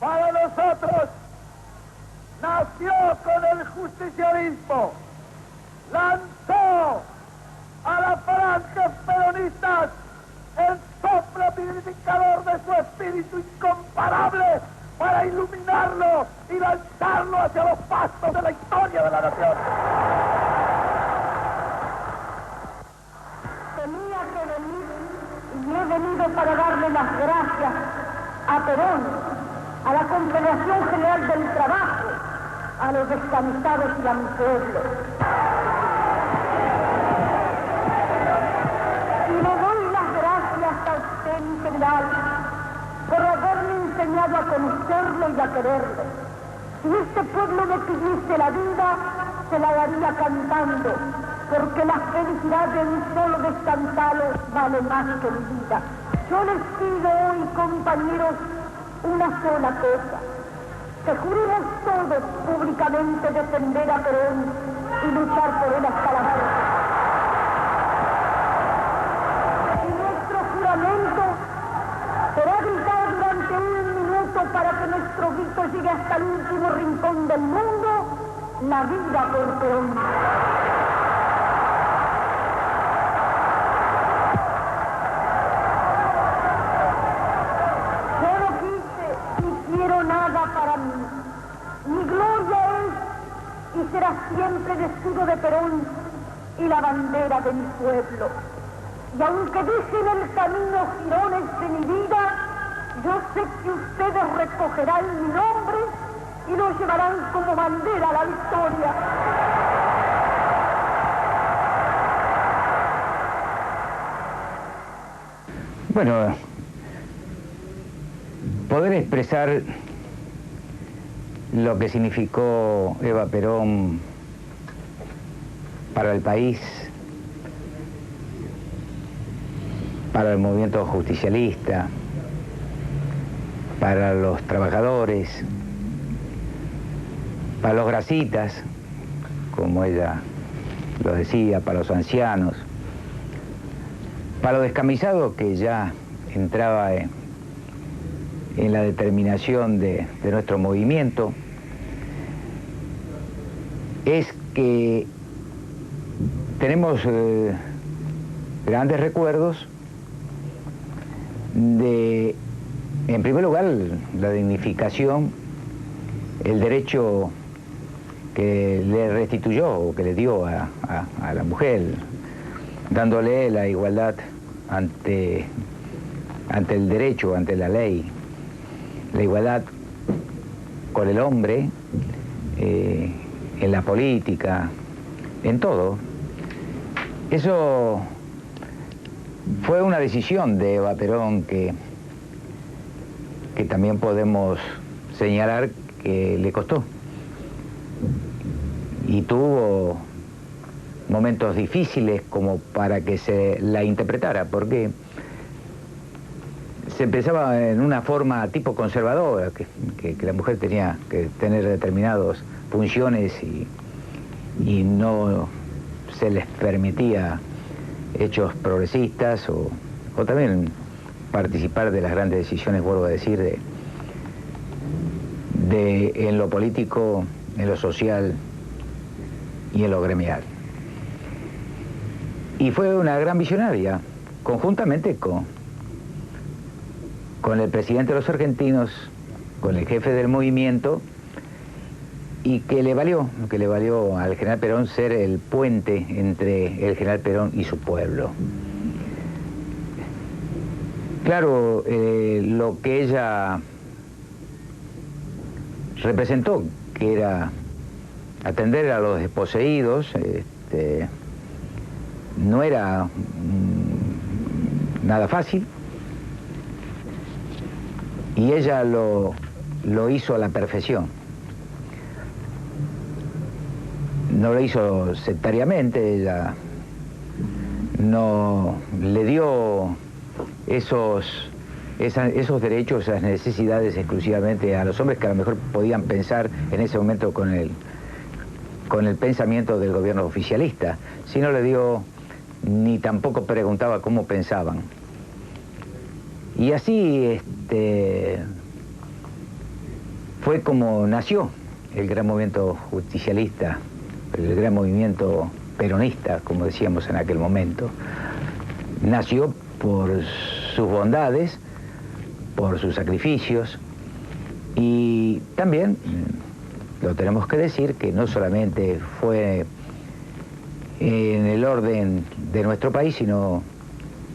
para nosotros nació con el justicialismo, lanzó a las franjas peronistas el soplo vivificador de su espíritu incomparable para iluminarlo y lanzarlo hacia los pastos de la historia de la nación. Tenía que venir y he venido para darle las gracias a Perón, a la Confederación General del Trabajo, a los descansados y a mi pueblo. Y le doy las gracias a usted, mi general, por haberme enseñado a conocerlo y a quererlo. Si este pueblo me pidiese la vida, se la daría cantando, porque la felicidad de un solo descansado vale más que mi vida. Yo les pido hoy, compañeros, una sola cosa: que juremos todos públicamente defender a Perón y luchar por él hasta la muerte. Y nuestro juramento será gritar durante un minuto para que nuestro grito llegue hasta el último rincón del mundo: la vida por Perón. Para mí, mi gloria es y será siempre el escudo de Perón y la bandera de mi pueblo. Y aunque dejen el camino jirones de mi vida, yo sé que ustedes recogerán mi nombre y lo llevarán como bandera a la victoria. Bueno, poder expresar lo que significó Eva Perón para el país, para el movimiento justicialista, para los trabajadores, para los grasitas, como ella lo decía, para los ancianos, para los descamisados que ya entraba en la determinación de nuestro movimiento, es que tenemos grandes recuerdos de, en primer lugar, la dignificación, el derecho que le restituyó o que le dio a la mujer, dándole la igualdad ante el derecho, ante la ley, la igualdad con el hombre, en la política, en todo. Eso fue una decisión de Eva Perón que también podemos señalar que le costó. Y tuvo momentos difíciles como para que se la interpretara, porque se pensaba en una forma tipo conservadora, que la mujer tenía que tener determinadas funciones y no se les permitía hechos progresistas o también participar de las grandes decisiones, vuelvo a decir, en lo político, en lo social y en lo gremial. Y fue una gran visionaria, conjuntamente con el presidente de los argentinos, con el jefe del movimiento, y que le valió al general Perón ser el puente entre el general Perón y su pueblo. Claro, lo que ella representó, que era atender a los desposeídos, no era nada fácil, y ella lo hizo a la perfección. No lo hizo sectariamente, ella no le dio esos derechos, esas necesidades exclusivamente a los hombres que a lo mejor podían pensar en ese momento con el pensamiento del gobierno oficialista, sino le dio, ni tampoco preguntaba cómo pensaban. Y así fue como nació el gran movimiento justicialista, el gran movimiento peronista, como decíamos en aquel momento. Nació por sus bondades, por sus sacrificios, y también, lo tenemos que decir, que no solamente fue en el orden de nuestro país, sino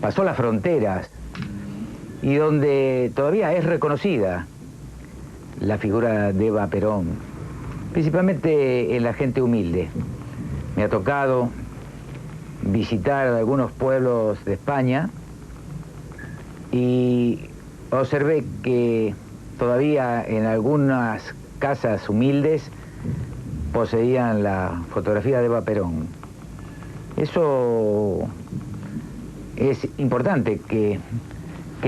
pasó las fronteras, y donde todavía es reconocida la figura de Eva Perón, principalmente en la gente humilde. Me ha tocado visitar algunos pueblos de España y observé que todavía en algunas casas humildes poseían la fotografía de Eva Perón. Eso es importante, que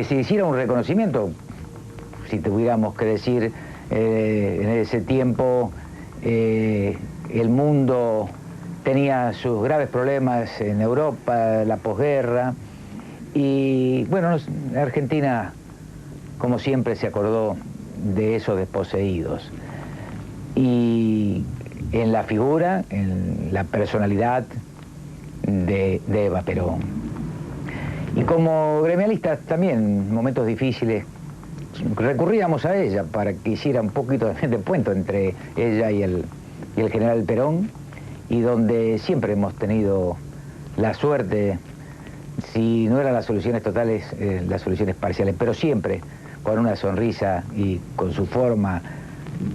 se hiciera un reconocimiento, si tuviéramos que decir, en ese tiempo el mundo tenía sus graves problemas en Europa, la posguerra, y bueno, Argentina, como siempre, se acordó de esos desposeídos. Y en la figura, en la personalidad de Eva Perón. Y como gremialistas también, en momentos difíciles, recurríamos a ella para que hiciera un poquito de puente entre ella y el general Perón, y donde siempre hemos tenido la suerte, si no eran las soluciones totales, las soluciones parciales, pero siempre con una sonrisa y con su forma,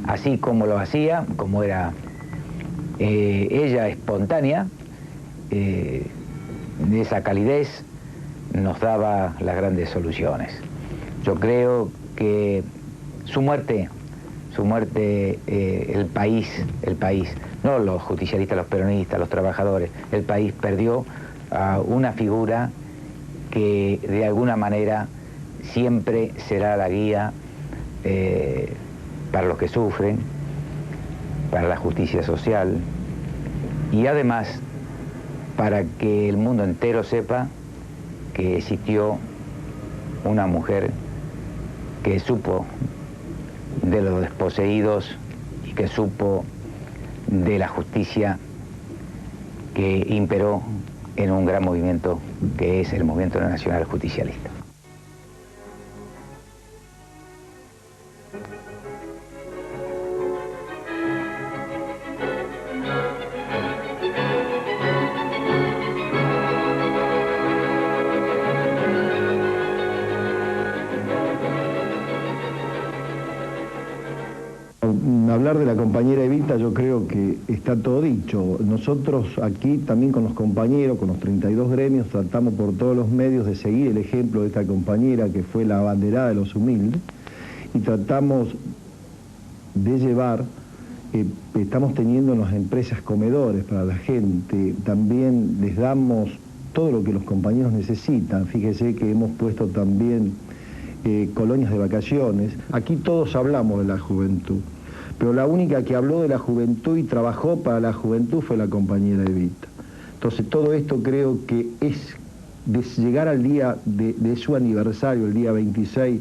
así como lo hacía, como era ella espontánea, esa calidez nos daba las grandes soluciones. Yo creo que su muerte, el país, no los justicialistas, los peronistas, los trabajadores, el país perdió a una figura que de alguna manera siempre será la guía para los que sufren, para la justicia social, y además para que el mundo entero sepa que existió una mujer que supo de los desposeídos y que supo de la justicia que imperó en un gran movimiento que es el movimiento nacional justicialista. Hablar de la compañera Evita, yo creo que está todo dicho. Nosotros aquí también con los compañeros, con los 32 gremios, tratamos por todos los medios de seguir el ejemplo de esta compañera que fue la abanderada de los humildes, y tratamos de llevar, estamos teniendo en las empresas comedores para la gente, también les damos todo lo que los compañeros necesitan. Fíjese que hemos puesto también colonias de vacaciones. Aquí todos hablamos de la juventud, pero la única que habló de la juventud y trabajó para la juventud fue la compañera Evita. Entonces todo esto creo que es, de llegar al día de su aniversario, el día 26,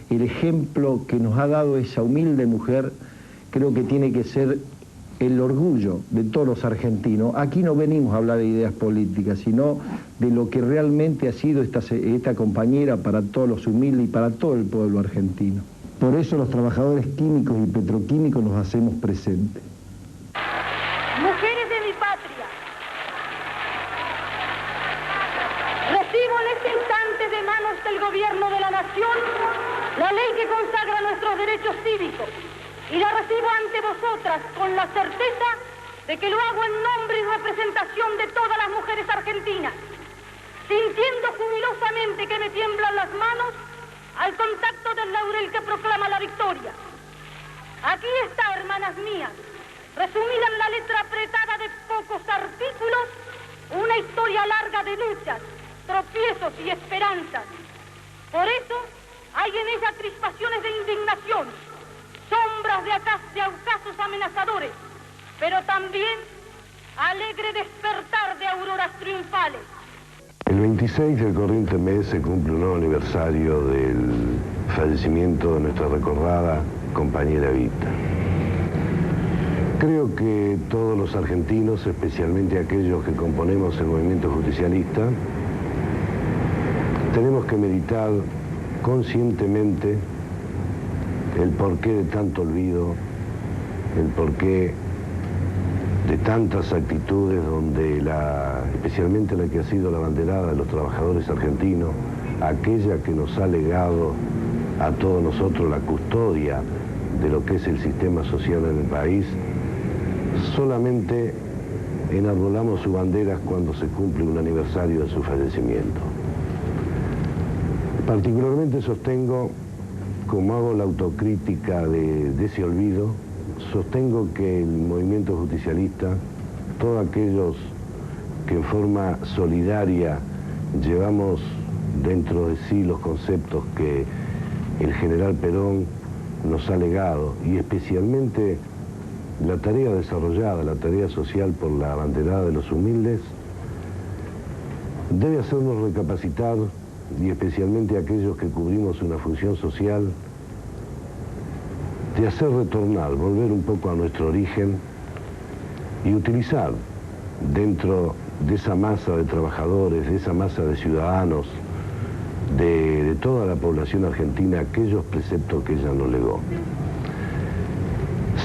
el ejemplo que nos ha dado esa humilde mujer, creo que tiene que ser el orgullo de todos los argentinos. Aquí no venimos a hablar de ideas políticas, sino de lo que realmente ha sido esta compañera para todos los humildes y para todo el pueblo argentino. Por eso los trabajadores químicos y petroquímicos nos hacemos presentes. Mujeres de mi patria, recibo en este instante de manos del gobierno de la nación la ley que consagra nuestros derechos cívicos, y la recibo ante vosotras con la certeza de que lo hago en nombre y representación de todas las mujeres argentinas, sintiendo jubilosamente que me tiemblan las manos al contacto del laurel que proclama la victoria. Aquí está, hermanas mías, resumida en la letra apretada de pocos artículos, una historia larga de luchas, tropiezos y esperanzas. Por eso hay en ella crispaciones de indignación, sombras de ocasos amenazadores, pero también alegre despertar de auroras triunfales. El 26 del corriente mes se cumple un nuevo aniversario del fallecimiento de nuestra recordada compañera Evita. Creo que todos los argentinos, especialmente aquellos que componemos el movimiento justicialista, tenemos que meditar conscientemente el porqué de tanto olvido, el porqué de tantas actitudes donde especialmente la que ha sido la banderada de los trabajadores argentinos, aquella que nos ha legado a todos nosotros la custodia de lo que es el sistema social en el país, solamente enarbolamos sus banderas cuando se cumple un aniversario de su fallecimiento. Particularmente sostengo, como hago la autocrítica de ese olvido, sostengo que el movimiento justicialista, todos aquellos que en forma solidaria llevamos dentro de sí los conceptos que el general Perón nos ha legado, y especialmente la tarea desarrollada, la tarea social por la banderada de los humildes, debe hacernos recapacitar, y especialmente aquellos que cubrimos una función social, de hacer retornar, volver un poco a nuestro origen y utilizar dentro de esa masa de trabajadores, de esa masa de ciudadanos, de toda la población argentina, aquellos preceptos que ella nos legó.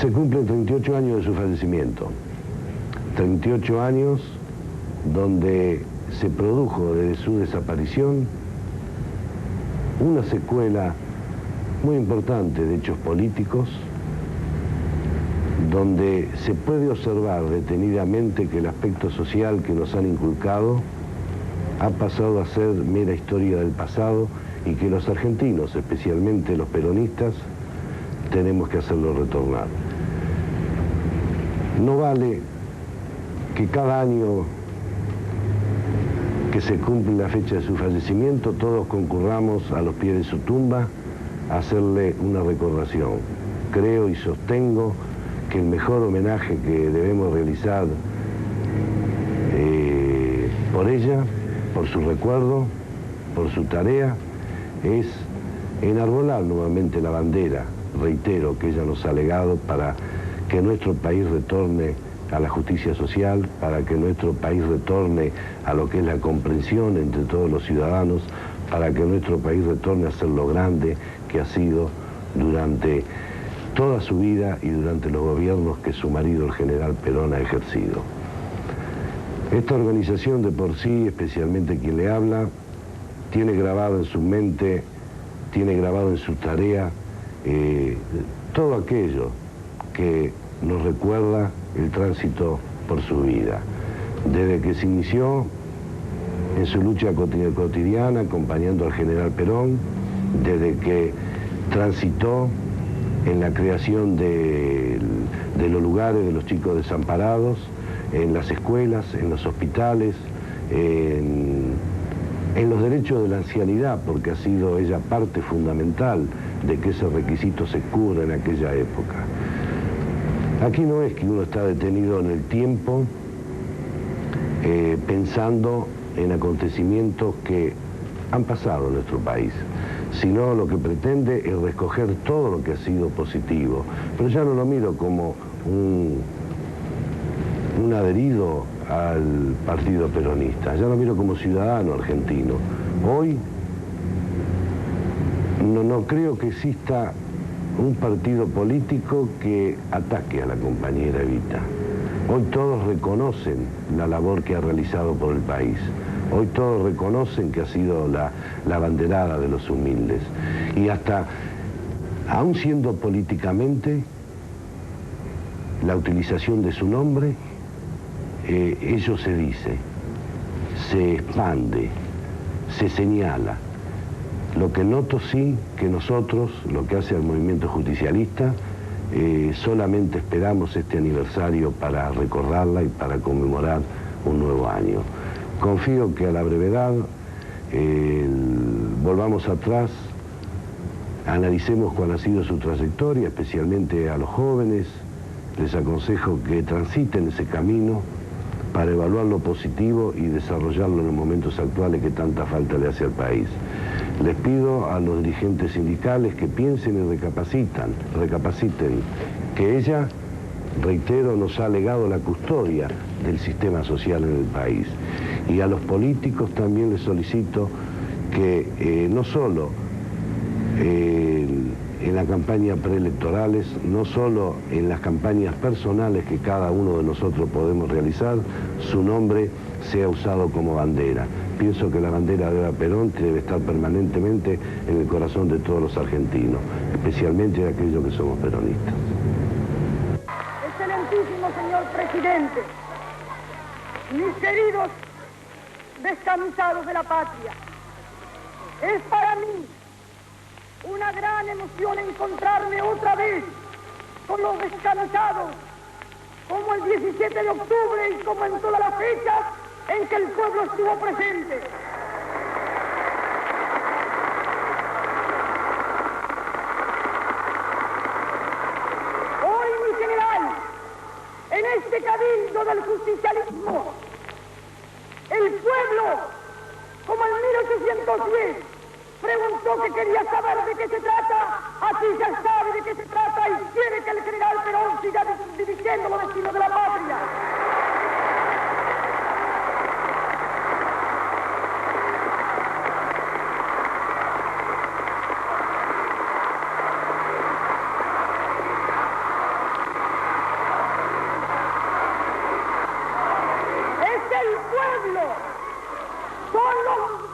Se cumplen 38 años de su fallecimiento, 38 años donde se produjo desde su desaparición una secuela muy importante de hechos políticos, donde se puede observar detenidamente que el aspecto social que nos han inculcado ha pasado a ser mera historia del pasado, y que los argentinos, especialmente los peronistas, tenemos que hacerlo retornar. No vale que cada año que se cumple la fecha de su fallecimiento todos concurramos a los pies de su tumba a hacerle una recordación. Creo y sostengo que el mejor homenaje que debemos realizar por ella, por su recuerdo, por su tarea, es enarbolar nuevamente la bandera, reitero, que ella nos ha legado, para que nuestro país retorne a la justicia social, para que nuestro país retorne a lo que es la comprensión entre todos los ciudadanos, para que nuestro país retorne a ser lo grande que ha sido durante toda su vida y durante los gobiernos que su marido, el general Perón, ha ejercido. Esta organización de por sí, especialmente quien le habla, tiene grabado en su mente, tiene grabado en su tarea todo aquello que nos recuerda el tránsito por su vida. Desde que se inició en su lucha cotidiana acompañando al general Perón, desde que transitó en la creación de los lugares de los chicos desamparados, en las escuelas, en los hospitales, en los derechos de la ancianidad, porque ha sido ella parte fundamental de que ese requisito se cubra en aquella época. Aquí no es que uno está detenido en el tiempo pensando en acontecimientos que han pasado en nuestro país, sino lo que pretende es recoger todo lo que ha sido positivo. Pero ya no lo miro como un adherido al partido peronista, ya lo miro como ciudadano argentino. Hoy no creo que exista un partido político que ataque a la compañera Evita. Hoy todos reconocen la labor que ha realizado por el país. Hoy todos reconocen que ha sido la banderada de los humildes. Y hasta, aún siendo políticamente, la utilización de su nombre, ello se dice, se expande, se señala. Lo que noto sí que nosotros, lo que hace al movimiento justicialista, solamente esperamos este aniversario para recordarla y para conmemorar un nuevo año. Confío que a la brevedad volvamos atrás, analicemos cuál ha sido su trayectoria, especialmente a los jóvenes. Les aconsejo que transiten ese camino para evaluar lo positivo y desarrollarlo en los momentos actuales que tanta falta le hace al país. Les pido a los dirigentes sindicales que piensen y recapaciten que ella, reitero, nos ha legado la custodia del sistema social en el país. Y a los políticos también les solicito que no solo en la campaña preelectorales, no solo en las campañas personales que cada uno de nosotros podemos realizar, su nombre sea usado como bandera. Pienso que la bandera de Eva Perón debe estar permanentemente en el corazón de todos los argentinos, especialmente de aquellos que somos peronistas. Excelentísimo señor presidente, mis queridos descamisados de la patria, es para mí una gran emoción encontrarme otra vez con los descamisados, como el 17 de octubre y como en todas las fechas en que el pueblo estuvo presente. Hoy, mi general, en este cabildo del justicialismo, el pueblo, como en 1810, preguntó que quería saber de qué se trata, así ya sabe de qué se trata y quiere que el general Perón siga dirigiendo los destinos de la patria. Es el pueblo,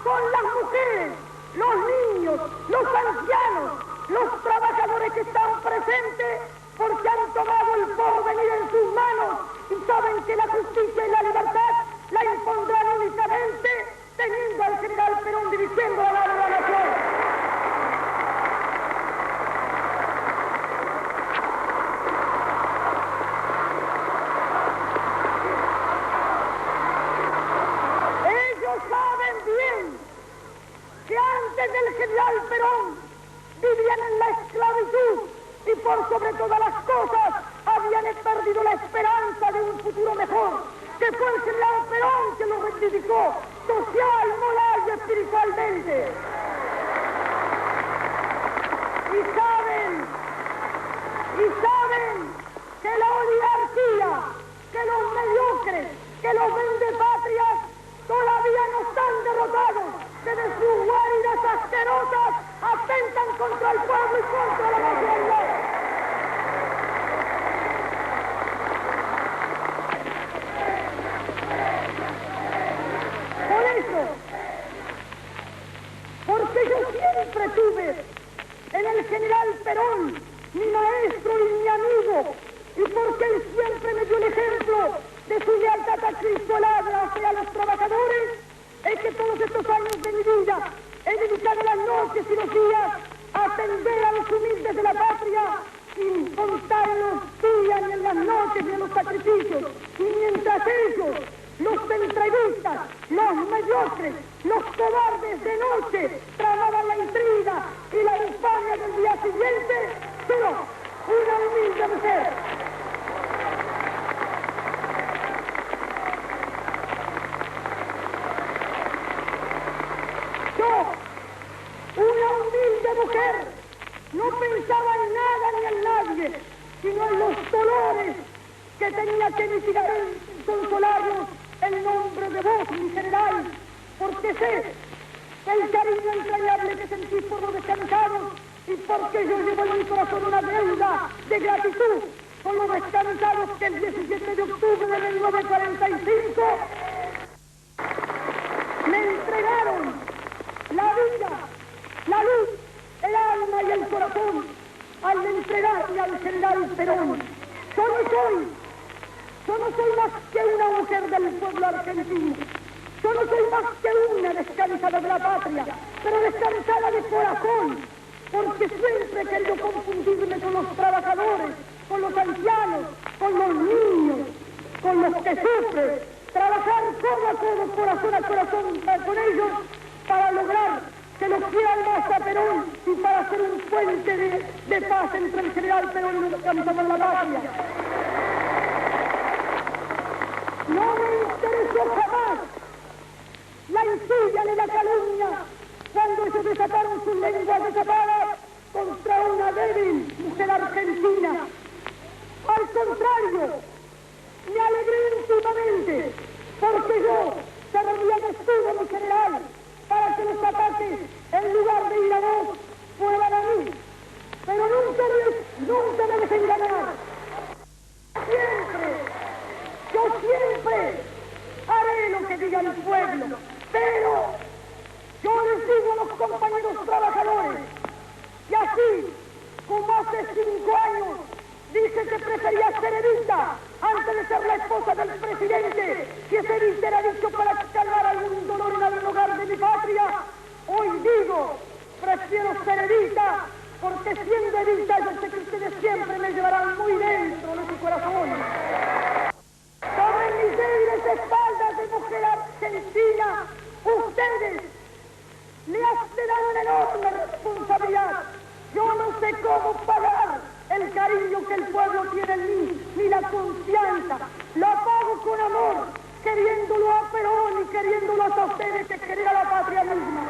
son las mujeres, los niños, los ancianos, los trabajadores que están presentes porque han tomado el porvenir en sus manos y saben que la justicia y la libertad la impondrán únicamente teniendo al general Perón dirigiendo la mano de la nación. Ellos saben bien que antes del general Perón vivían en la esclavitud y por sobre todas las cosas habían perdido la esperanza de un futuro mejor, que fue el general Perón que lo rectificó social, moral y espiritualmente. Y saben que la oligarquía, que los mediocres, que los vendepatrias todavía no están derrotados, que de sus guaridas asquerosas atentan contra el pueblo y contra la nacionalidad. Por eso, porque yo siempre tuve en el general Perón mi maestro y mi amigo, y porque él siempre me dio el ejemplo de su lealtad a Cristo hacia los trabajadores, es que todos estos años de mi vida he dedicado las noches y los días a atender a los humildes de la patria, sin contar en los días, ni en las noches, ni en los sacrificios. Y mientras ellos, los entreguistas, los mediocres, los cobardes de noche, tramaban la intriga y la infamia del día siguiente, pero una humilde mujer, una humilde mujer, no pensaba en nada ni en nadie, sino en los dolores que tenía que mitigar y consolarlos en nombre de vos, mi general, porque sé el cariño entrañable que sentís por los descansados y porque yo llevo en mi corazón una deuda de gratitud con los descansados que el 17 de octubre de 1945 me entregaron la vida, la luz, el alma y el corazón al entregarle al general Perón. Yo no soy más que una mujer del pueblo argentino. Yo no soy más que una descansada de la patria, pero descansada de corazón, porque siempre he querido confundirme con los trabajadores, con los ancianos, con los niños, con los que sufren, trabajar codo a codo, corazón a corazón con ellos para lograr que lo quieran más a Perón y para hacer un puente de paz entre el general Perón y los descansados de la patria. No me interesó jamás la insidia ni la calumnia cuando se desataron sus lenguas desatadas contra una débil mujer argentina. Al contrario, me alegré íntimamente, porque yo servía de escudo, mi general, para que los ataques, en lugar de ir a vos, fueran a mí. Pero nunca me dejen ganar. Yo siempre haré lo que diga mi pueblo, pero yo les digo a los compañeros trabajadores que así, como hace 5 años, dice que prefería ser Evita antes de ser la esposa del presidente, si ese Evita era dicho para calmar algún dolor en algún hogar de mi patria, hoy digo, prefiero ser Evita, porque siendo Evita yo sé que ustedes siempre me llevarán muy dentro de su corazón. Sobre mis débiles espaldas de mujer argentina, ustedes me dan una enorme responsabilidad. Yo no sé cómo pagar el cariño que el pueblo tiene en mí, ni la confianza. Lo pago con amor, queriéndolo a Perón y queriéndolo a ustedes que quería la patria misma.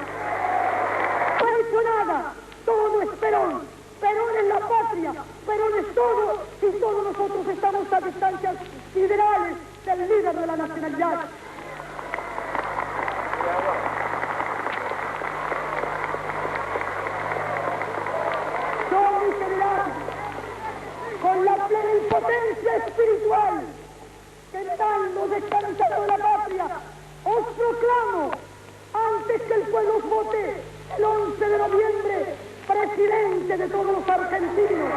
No he hecho nada, todo es Perón. Perón es la patria, Perón es todo, y todos nosotros estamos a distancias siderales del líder de la nacionalidad. Yo, mi general, con la plenipotencia espiritual que estando descansando la patria, os proclamo, antes que el pueblo os vote el 11 de noviembre, presidente de todos los argentinos.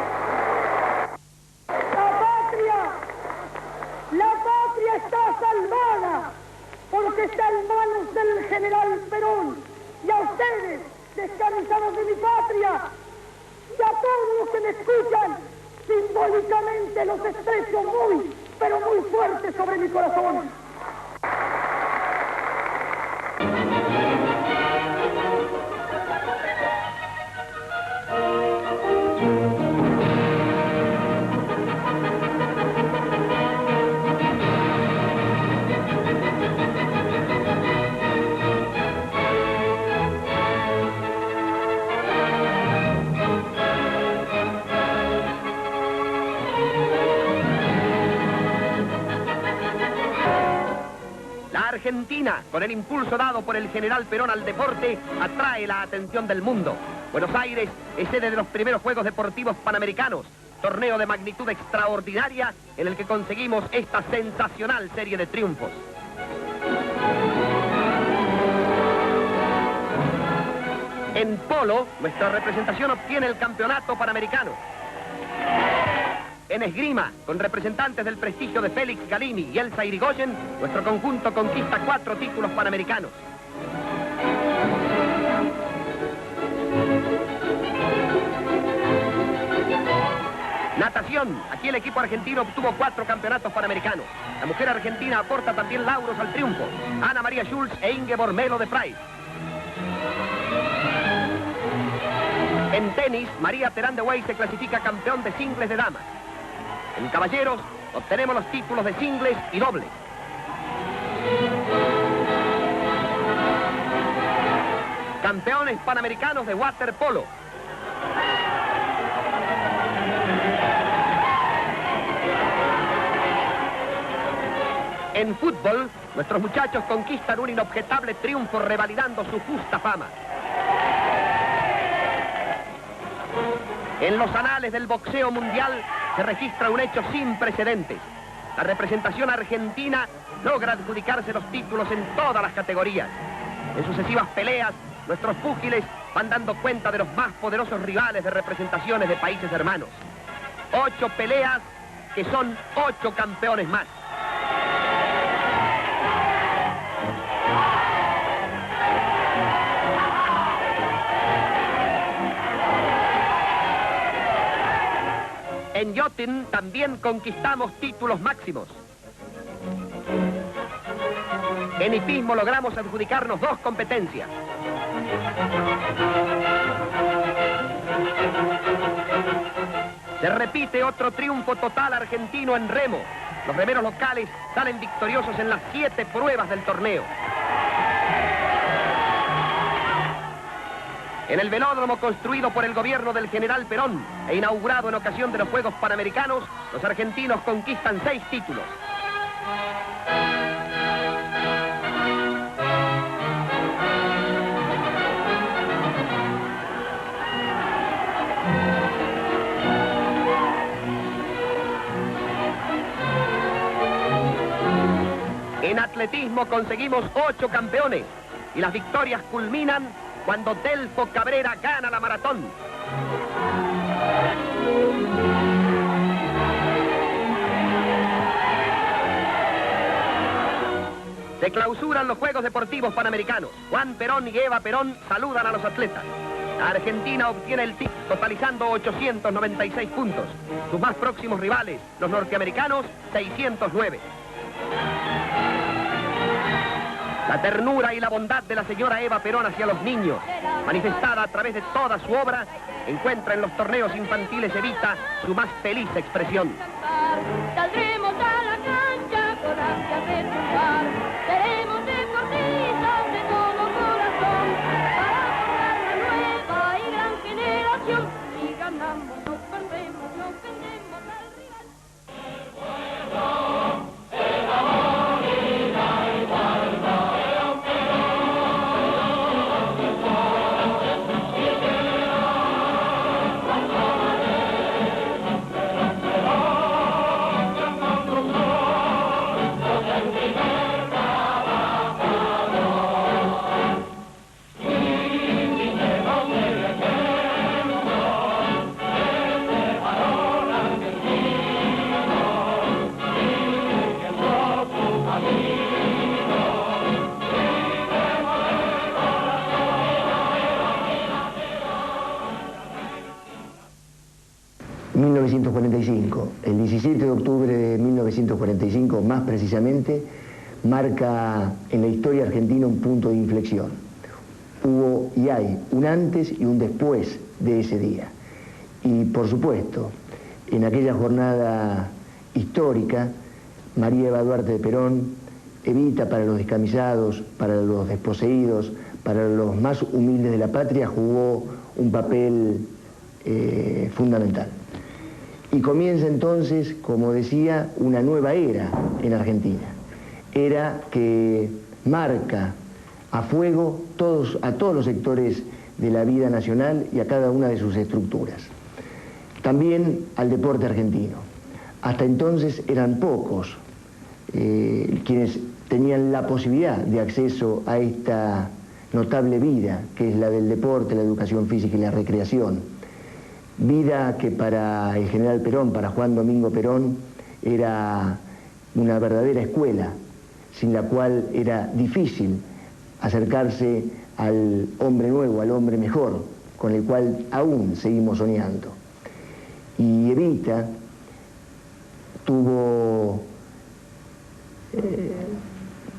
La patria está salvada porque está en manos del general Perón, y a ustedes, descansados de mi patria, y a todos los que me escuchan, simbólicamente los estrecho muy, pero muy fuerte sobre mi corazón. Argentina, con el impulso dado por el general Perón al deporte, atrae la atención del mundo. Buenos Aires es sede de los primeros Juegos Deportivos Panamericanos, torneo de magnitud extraordinaria en el que conseguimos esta sensacional serie de triunfos. En polo, nuestra representación obtiene el campeonato panamericano. En esgrima, con representantes del prestigio de Félix Galini y Elsa Irigoyen, nuestro conjunto conquista 4 títulos panamericanos. Natación, aquí el equipo argentino obtuvo 4 campeonatos panamericanos. La mujer argentina aporta también lauros al triunfo. Ana María Schulz e Ingeborg Melo de Frey. En tenis, María Terán de Wey se clasifica campeón de singles de damas. En caballeros, obtenemos los títulos de singles y dobles. Campeones panamericanos de waterpolo. En fútbol, nuestros muchachos conquistan un inobjetable triunfo revalidando su justa fama. En los anales del boxeo mundial se registra un hecho sin precedentes. La representación argentina logra adjudicarse los títulos en todas las categorías. En sucesivas peleas, nuestros púgiles van dando cuenta de los más poderosos rivales de representaciones de países hermanos. 8 peleas que son 8 campeones más. En yachting también conquistamos títulos máximos. En hipismo logramos adjudicarnos 2 competencias. Se repite otro triunfo total argentino en remo. Los remeros locales salen victoriosos en las 7 pruebas del torneo. En el velódromo construido por el gobierno del general Perón e inaugurado en ocasión de los Juegos Panamericanos, los argentinos conquistan 6 títulos. En atletismo conseguimos 8 campeones y las victorias culminan cuando Delfo Cabrera gana la maratón. Se clausuran los Juegos Deportivos Panamericanos. Juan Perón y Eva Perón saludan a los atletas. La Argentina obtiene el título, totalizando 896 puntos. Sus más próximos rivales, los norteamericanos, 609. La ternura y la bondad de la señora Eva Perón hacia los niños, manifestada a través de toda su obra, encuentra en los torneos infantiles Evita su más feliz expresión. Saldremos a la cancha con ansias de triunfar, seremos deportistas de todo corazón, para formar una nueva y gran generación. Si ganamos, no perdemos, no vendemos al rival. El amor y la igualdad. El 17 de octubre de 1945, más precisamente, marca en la historia argentina un punto de inflexión. Hubo y hay un antes y un después de ese día. Y por supuesto, en aquella jornada histórica, María Eva Duarte de Perón, Evita para los descamisados, para los desposeídos, para los más humildes de la patria, jugó un papel fundamental. Y comienza entonces, como decía, una nueva era en Argentina. Era que marca a fuego a todos los sectores de la vida nacional y a cada una de sus estructuras. También al deporte argentino. Hasta entonces eran pocos quienes tenían la posibilidad de acceso a esta notable vida, que es la del deporte, la educación física y la recreación. Vida que para el general Perón, para Juan Domingo Perón, era una verdadera escuela, sin la cual era difícil acercarse al hombre nuevo, al hombre mejor, con el cual aún seguimos soñando. Y Evita tuvo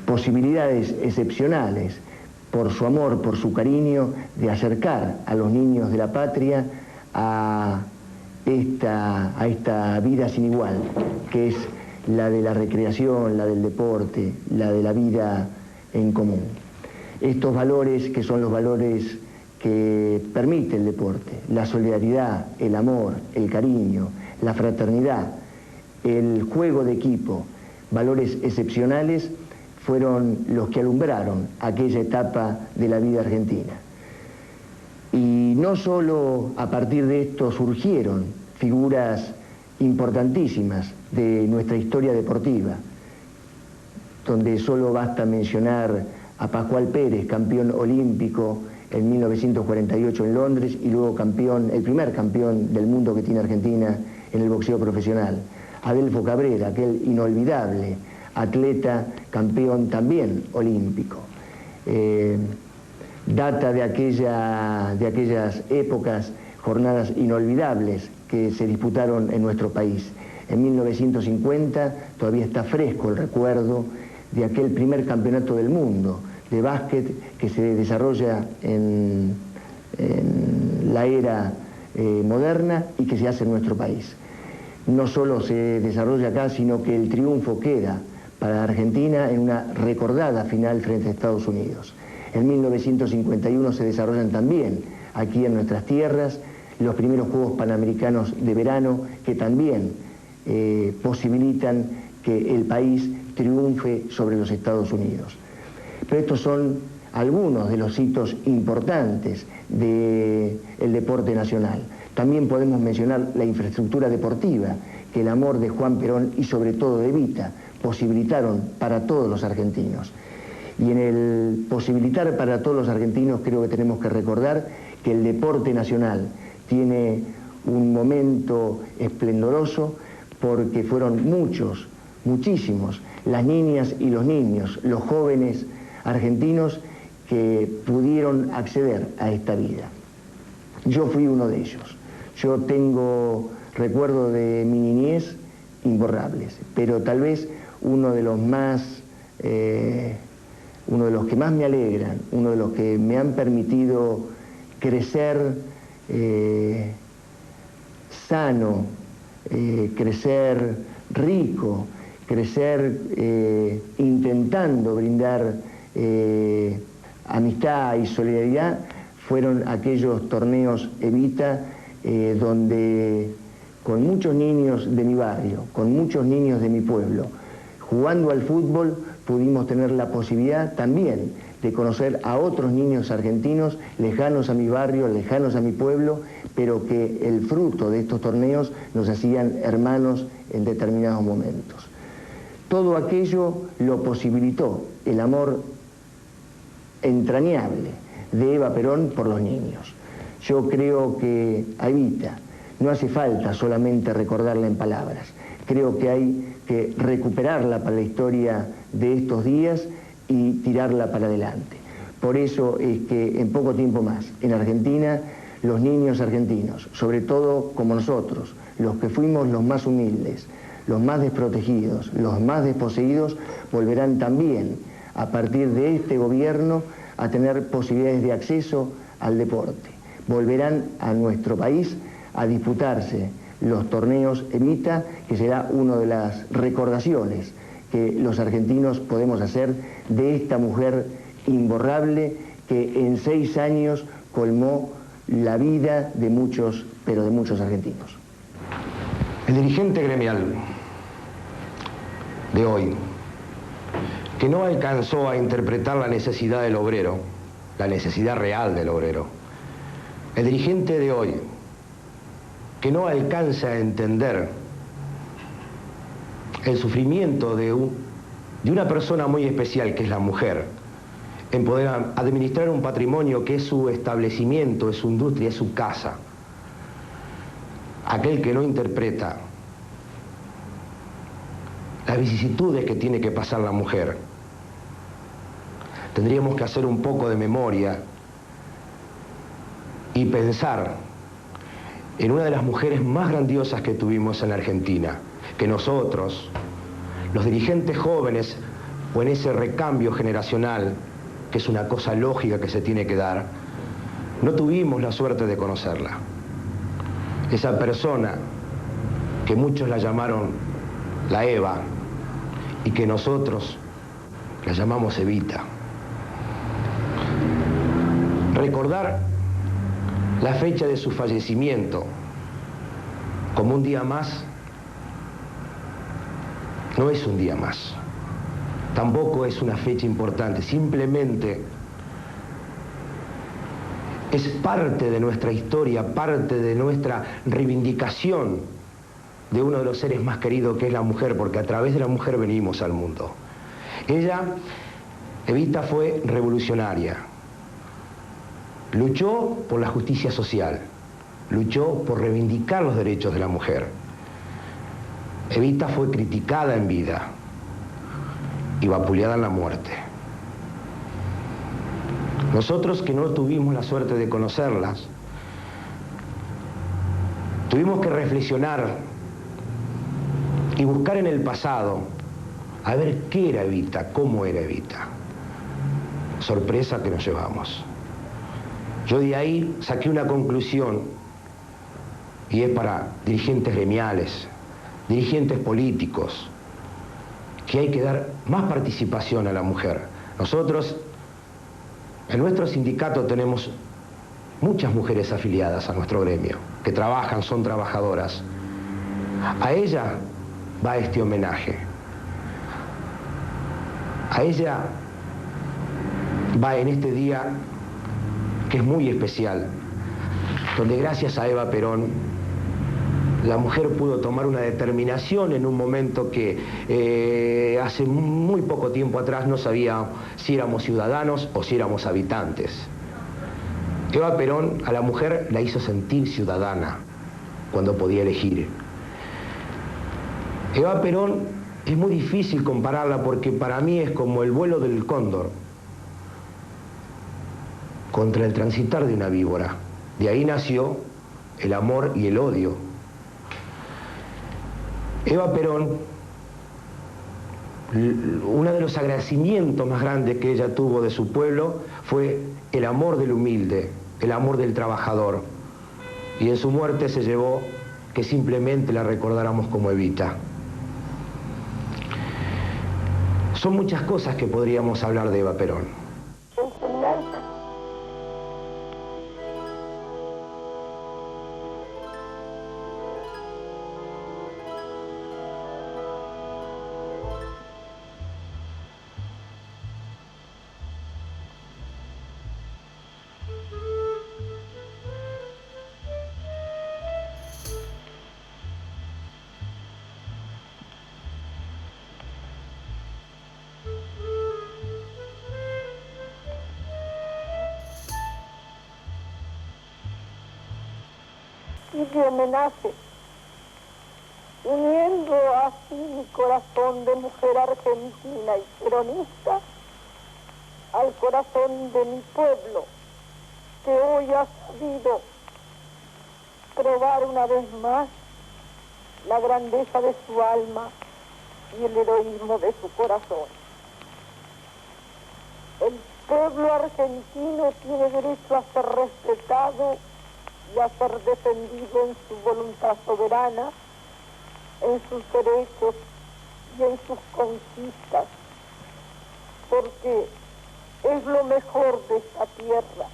posibilidades excepcionales por su amor, por su cariño, de acercar a los niños de la patria a esta vida sin igual, que es la de la recreación, la del deporte, la de la vida en común. Estos valores que son los valores que permite el deporte, la solidaridad, el amor, el cariño, la fraternidad, el juego de equipo, valores excepcionales, fueron los que alumbraron aquella etapa de la vida argentina. Y no solo a partir de esto surgieron figuras importantísimas de nuestra historia deportiva, donde solo basta mencionar a Pascual Pérez, campeón olímpico en 1948 en Londres y luego el primer campeón del mundo que tiene Argentina en el boxeo profesional. Adelfo Cabrera, aquel inolvidable atleta, campeón también olímpico. Data de aquellas épocas, jornadas inolvidables que se disputaron en nuestro país. En 1950 todavía está fresco el recuerdo de aquel primer campeonato del mundo de básquet que se desarrolla en la era moderna y que se hace en nuestro país. No solo se desarrolla acá, sino que el triunfo queda para Argentina en una recordada final frente a Estados Unidos. En 1951 se desarrollan también aquí en nuestras tierras, los primeros Juegos Panamericanos de verano que también posibilitan que el país triunfe sobre los Estados Unidos. Pero estos son algunos de los hitos importantes del deporte nacional. También podemos mencionar la infraestructura deportiva que el amor de Juan Perón y sobre todo de Evita posibilitaron para todos los argentinos. Y en el posibilitar para todos los argentinos creo que tenemos que recordar que el deporte nacional tiene un momento esplendoroso porque fueron muchísimos, las niñas y los niños, los jóvenes argentinos que pudieron acceder a esta vida. Yo fui uno de ellos. Yo tengo recuerdos de mi niñez imborrables, pero tal vez uno de los que más me alegran, uno de los que me han permitido crecer sano, crecer rico, crecer intentando brindar amistad y solidaridad, fueron aquellos torneos Evita donde con muchos niños de mi barrio, con muchos niños de mi pueblo, jugando al fútbol pudimos tener la posibilidad también de conocer a otros niños argentinos lejanos a mi barrio, lejanos a mi pueblo, pero que el fruto de estos torneos nos hacían hermanos en determinados momentos. Todo aquello lo posibilitó el amor entrañable de Eva Perón por los niños. Yo creo que a Evita no hace falta solamente recordarla en palabras, creo que hay que recuperarla para la historia de estos días y tirarla para adelante. Por eso es que en poco tiempo más, en Argentina, los niños argentinos, sobre todo como nosotros, los que fuimos los más humildes, los más desprotegidos, los más desposeídos, volverán también, a partir de este gobierno, a tener posibilidades de acceso al deporte. Volverán a nuestro país a disputarse los torneos Evita, que será una de las recordaciones que los argentinos podemos hacer de esta mujer imborrable que en 6 años colmó la vida de muchos, pero de muchos argentinos. El dirigente gremial de hoy, que no alcanzó a interpretar la necesidad del obrero, la necesidad real del obrero, el dirigente de hoy, que no alcanza a entender el sufrimiento de una persona muy especial, que es la mujer, en poder administrar un patrimonio que es su establecimiento, es su industria, es su casa. Aquel que no interpreta las vicisitudes que tiene que pasar la mujer. Tendríamos que hacer un poco de memoria y pensar en una de las mujeres más grandiosas que tuvimos en la Argentina, que nosotros, los dirigentes jóvenes, o en ese recambio generacional, que es una cosa lógica que se tiene que dar, no tuvimos la suerte de conocerla. Esa persona que muchos la llamaron la Eva y que nosotros la llamamos Evita. Recordar la fecha de su fallecimiento como un día más no es un día más, tampoco es una fecha importante, simplemente es parte de nuestra historia, parte de nuestra reivindicación de uno de los seres más queridos, que es la mujer, porque a través de la mujer venimos al mundo. Ella, Evita, fue revolucionaria, luchó por la justicia social, luchó por reivindicar los derechos de la mujer. Evita fue criticada en vida y vapuleada en la muerte. Nosotros, que no tuvimos la suerte de conocerlas, tuvimos que reflexionar y buscar en el pasado a ver qué era Evita, cómo era Evita. Sorpresa que nos llevamos. Yo de ahí saqué una conclusión, y es para dirigentes gremiales, dirigentes políticos, que hay que dar más participación a la mujer. Nosotros, en nuestro sindicato, tenemos muchas mujeres afiliadas a nuestro gremio, que trabajan, son trabajadoras. A ella va este homenaje. A ella va en este día que es muy especial, donde gracias a Eva Perón la mujer pudo tomar una determinación en un momento que hace muy poco tiempo atrás no sabía si éramos ciudadanos o si éramos habitantes. Eva Perón a la mujer la hizo sentir ciudadana cuando podía elegir. Eva Perón es muy difícil compararla porque para mí es como el vuelo del cóndor contra el transitar de una víbora. De ahí nació el amor y el odio. Eva Perón, uno de los agradecimientos más grandes que ella tuvo de su pueblo fue el amor del humilde, el amor del trabajador. Y en su muerte se llevó que simplemente la recordáramos como Evita. Son muchas cosas que podríamos hablar de Eva Perón. Y de homenaje, uniendo así mi corazón de mujer argentina y peronista al corazón de mi pueblo, que hoy ha sabido probar una vez más la grandeza de su alma y el heroísmo de su corazón. El pueblo argentino tiene derecho a ser respetado y a ser defendido en su voluntad soberana, en sus derechos y en sus conquistas, porque es lo mejor de esta tierra.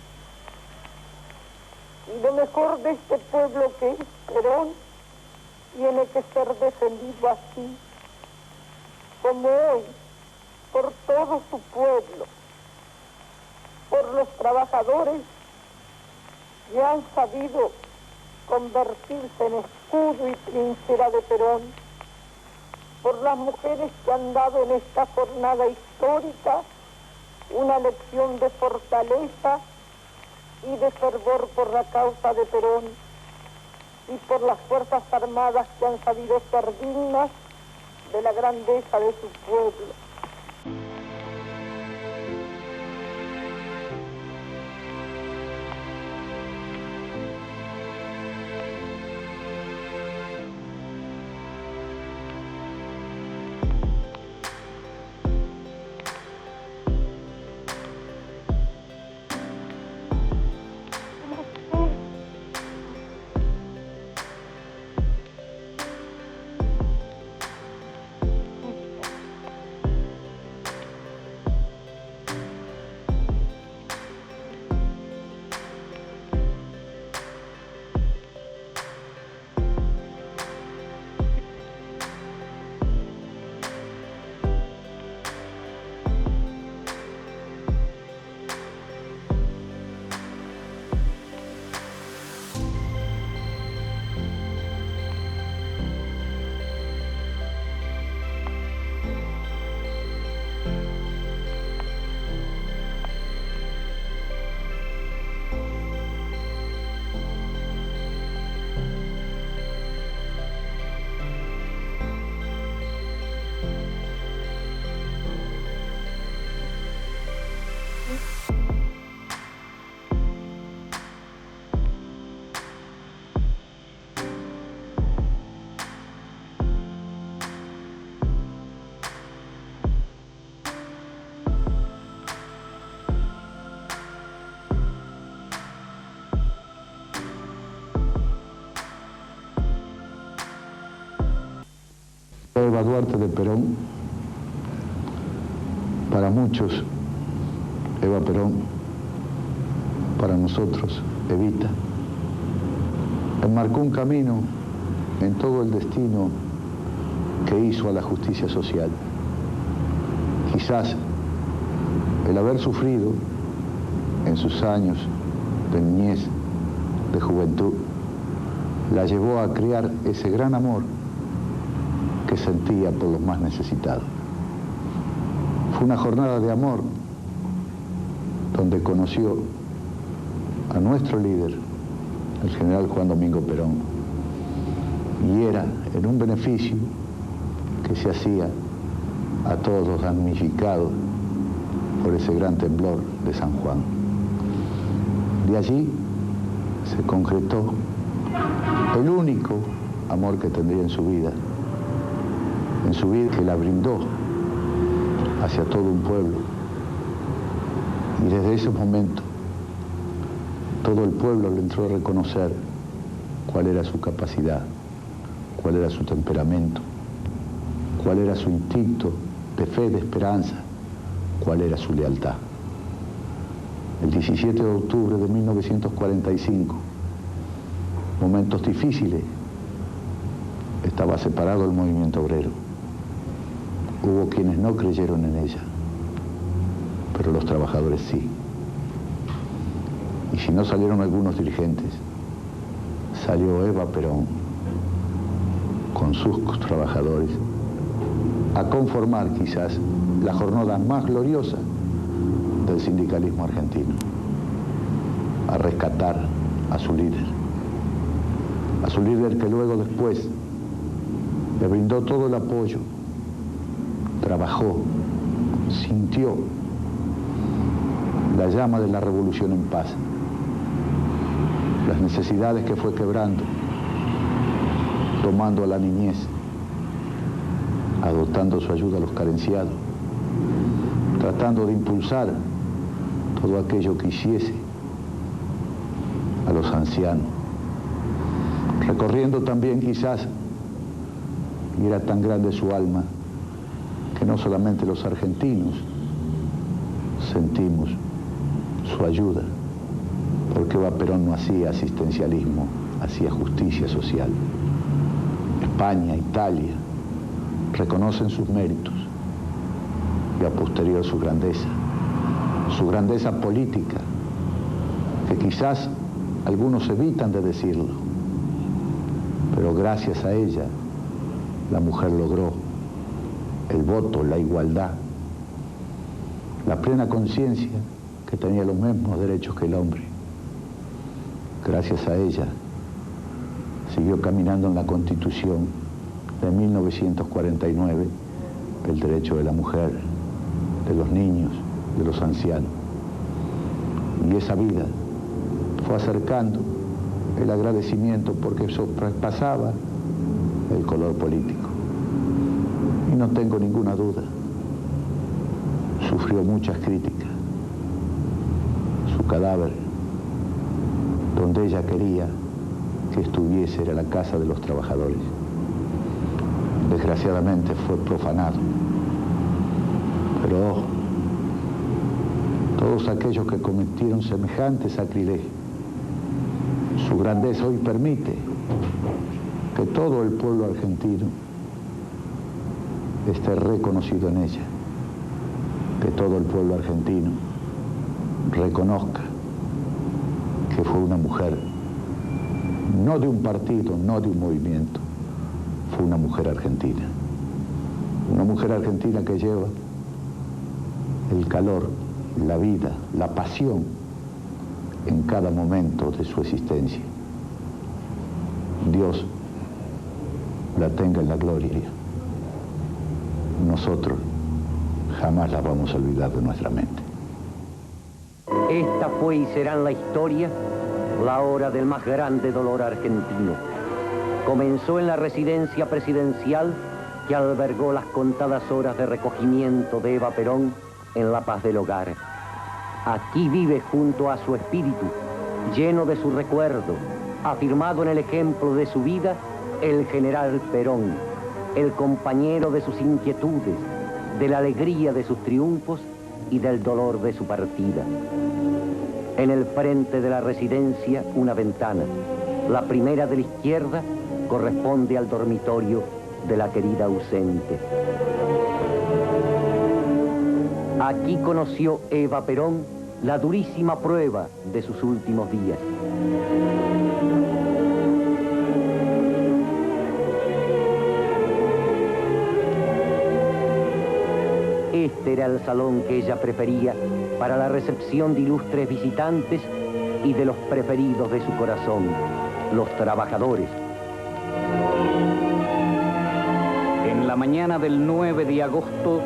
Y lo mejor de este pueblo que es Perón tiene que ser defendido así, como hoy, por todo su pueblo, por los trabajadores que han sabido convertirse en escudo y trinchera de Perón, por las mujeres que han dado en esta jornada histórica una lección de fortaleza y de fervor por la causa de Perón, y por las Fuerzas Armadas que han sabido ser dignas de la grandeza de su pueblo. Eva Duarte de Perón, para muchos, Eva Perón, para nosotros, Evita, enmarcó un camino en todo el destino que hizo a la justicia social. Quizás el haber sufrido en sus años de niñez, de juventud, la llevó a crear ese gran amor que sentía por los más necesitados. Fue una jornada de amor donde conoció a nuestro líder, el general Juan Domingo Perón, y era en un beneficio que se hacía a todos los damnificados por ese gran temblor de San Juan. De allí se concretó el único amor que tendría en su vida que la brindó hacia todo un pueblo. Y desde ese momento todo el pueblo le entró a reconocer cuál era su capacidad, cuál era su temperamento, cuál era su instinto de fe, de esperanza, cuál era su lealtad. El 17 de octubre de 1945, momentos difíciles, estaba separado el movimiento obrero. Hubo quienes no creyeron en ella, pero los trabajadores sí. Y si no salieron algunos dirigentes, salió Eva Perón con sus trabajadores a conformar quizás la jornada más gloriosa del sindicalismo argentino, a rescatar a su líder que luego después le brindó todo el apoyo, trabajó, sintió la llama de la revolución en paz, las necesidades que fue quebrando, tomando a la niñez, adoptando su ayuda a los carenciados, tratando de impulsar todo aquello que hiciese a los ancianos, recorriendo también quizás, y era tan grande su alma, que no solamente los argentinos sentimos su ayuda, porque Eva Perón no hacía asistencialismo, hacía justicia social. España, Italia, reconocen sus méritos y a posterior su grandeza política, que quizás algunos evitan de decirlo, pero gracias a ella la mujer logró el voto, la igualdad, la plena conciencia que tenía los mismos derechos que el hombre. Gracias a ella siguió caminando en la Constitución de 1949 el derecho de la mujer, de los niños, de los ancianos. Y esa vida fue acercando el agradecimiento porque sobrepasaba el color político. Y no tengo ninguna duda, sufrió muchas críticas. Su cadáver, donde ella quería que estuviese, era la casa de los trabajadores. Desgraciadamente fue profanado. Pero todos aquellos que cometieron semejante sacrilegio, su grandeza hoy permite que todo el pueblo argentino esté reconocido en ella, que todo el pueblo argentino reconozca que fue una mujer, no de un partido, no de un movimiento, fue una mujer argentina que lleva el calor, la vida, la pasión en cada momento de su existencia. Dios la tenga en la gloria. Nosotros jamás la vamos a olvidar de nuestra mente. Esta fue y será en la historia la hora del más grande dolor argentino. Comenzó en la residencia presidencial que albergó las contadas horas de recogimiento de Eva Perón en la paz del hogar. Aquí vive junto a su espíritu, lleno de su recuerdo, afirmado en el ejemplo de su vida, el general Perón, el compañero de sus inquietudes, de la alegría de sus triunfos y del dolor de su partida. En el frente de la residencia, una ventana. La primera de la izquierda corresponde al dormitorio de la querida ausente. Aquí conoció Eva Perón la durísima prueba de sus últimos días. Este era el salón que ella prefería para la recepción de ilustres visitantes y de los preferidos de su corazón, los trabajadores. En la mañana del 9 de agosto,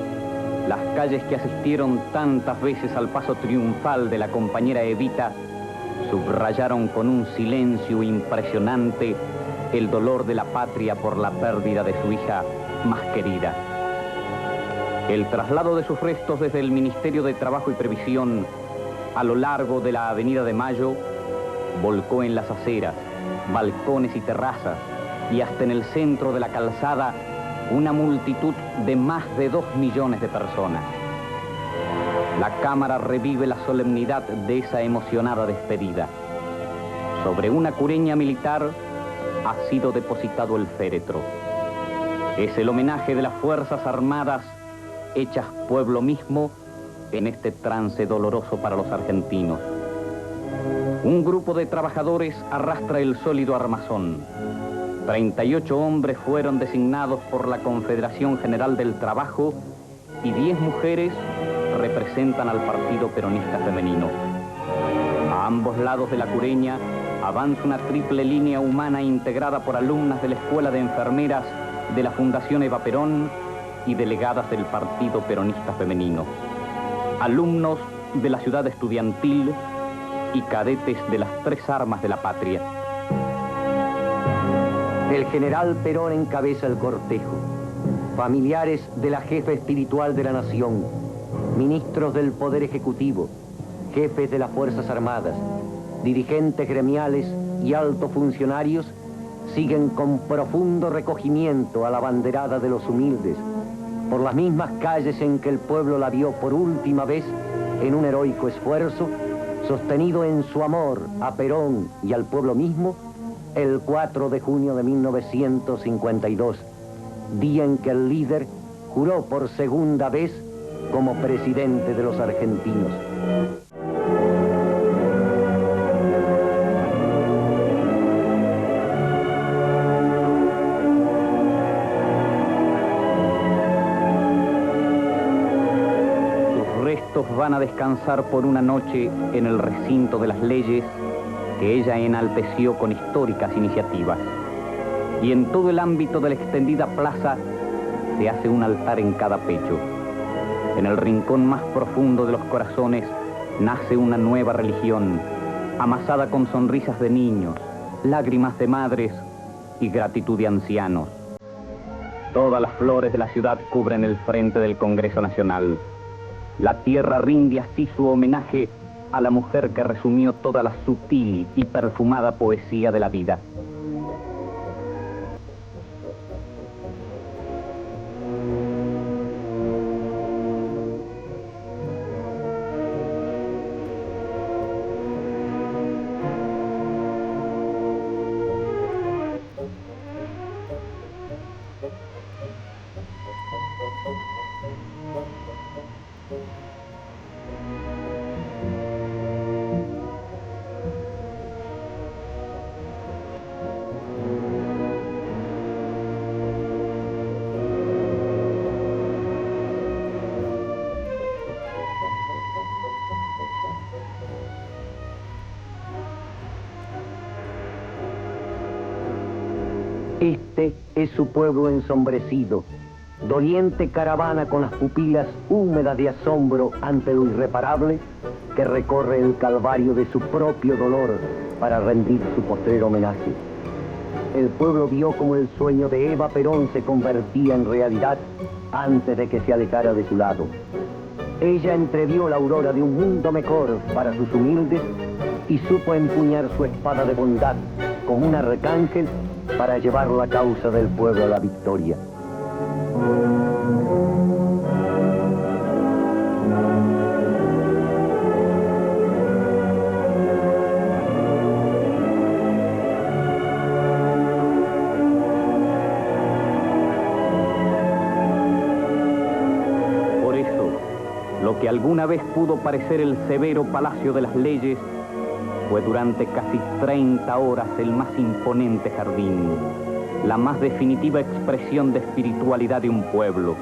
las calles que asistieron tantas veces al paso triunfal de la compañera Evita subrayaron con un silencio impresionante el dolor de la patria por la pérdida de su hija más querida. El traslado de sus restos desde el Ministerio de Trabajo y Previsión a lo largo de la Avenida de Mayo volcó en las aceras, balcones y terrazas y hasta en el centro de la calzada una multitud de más de 2 millones de personas. La Cámara revive la solemnidad de esa emocionada despedida. Sobre una cureña militar ha sido depositado el féretro. Es el homenaje de las Fuerzas Armadas hechas pueblo mismo en este trance doloroso para los argentinos. Un grupo de trabajadores arrastra el sólido armazón. 38 hombres fueron designados por la Confederación General del Trabajo y 10 mujeres representan al Partido Peronista Femenino. A ambos lados de la cureña avanza una triple línea humana integrada por alumnas de la Escuela de Enfermeras de la Fundación Eva Perón y delegadas del Partido Peronista Femenino, alumnos de la ciudad estudiantil y cadetes de las 3 armas de la patria. El general Perón encabeza el cortejo. Familiares de la jefa espiritual de la nación, ministros del Poder Ejecutivo, jefes de las Fuerzas Armadas, dirigentes gremiales y altos funcionarios siguen con profundo recogimiento a la banderada de los humildes, por las mismas calles en que el pueblo la vio por última vez en un heroico esfuerzo, sostenido en su amor a Perón y al pueblo mismo, el 4 de junio de 1952, día en que el líder juró por segunda vez como presidente de los argentinos. Sus restos van a descansar por una noche en el recinto de las leyes que ella enalteció con históricas iniciativas. Y en todo el ámbito de la extendida plaza se hace un altar en cada pecho. En el rincón más profundo de los corazones nace una nueva religión, amasada con sonrisas de niños, lágrimas de madres y gratitud de ancianos. Todas las flores de la ciudad cubren el frente del Congreso Nacional. La tierra rinde así su homenaje a la mujer que resumió toda la sutil y perfumada poesía de la vida. Este es su pueblo ensombrecido, doliente caravana con las pupilas húmedas de asombro ante lo irreparable, que recorre el calvario de su propio dolor para rendir su postrero homenaje. El pueblo vio como el sueño de Eva Perón se convertía en realidad antes de que se alejara de su lado. Ella entrevió la aurora de un mundo mejor para sus humildes y supo empuñar su espada de bondad como un arcángel para llevar la causa del pueblo a la victoria. Lo que alguna vez pudo parecer el severo palacio de las leyes fue durante casi 30 horas el más imponente jardín, la más definitiva expresión de espiritualidad de un pueblo.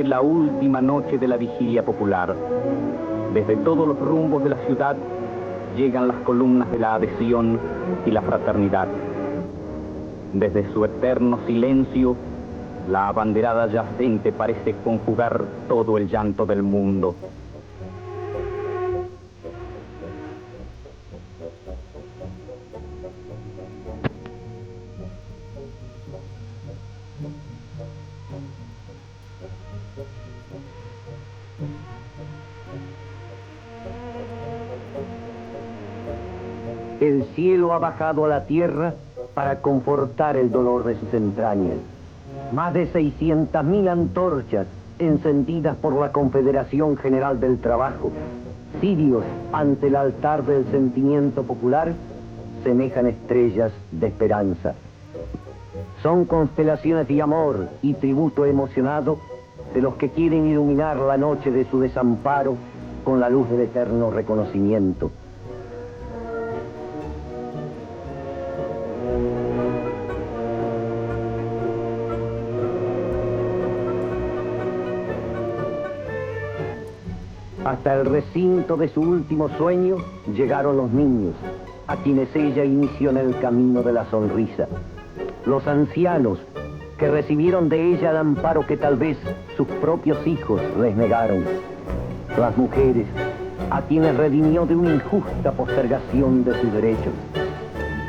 La última noche de la vigilia popular. Desde todos los rumbos de la ciudad llegan las columnas de la adhesión y la fraternidad. Desde su eterno silencio, la abanderada yacente parece conjugar todo el llanto del mundo. El cielo ha bajado a la tierra para confortar el dolor de sus entrañas. Más de 600.000 antorchas encendidas por la Confederación General del Trabajo, cirios ante el altar del sentimiento popular, semejan estrellas de esperanza. Son constelaciones de amor y tributo emocionado de los que quieren iluminar la noche de su desamparo con la luz del eterno reconocimiento. Hasta el recinto de su último sueño llegaron los niños, a quienes ella inició en el camino de la sonrisa. Los ancianos, que recibieron de ella el amparo que tal vez sus propios hijos les negaron. Las mujeres, a quienes redimió de una injusta postergación de sus derechos.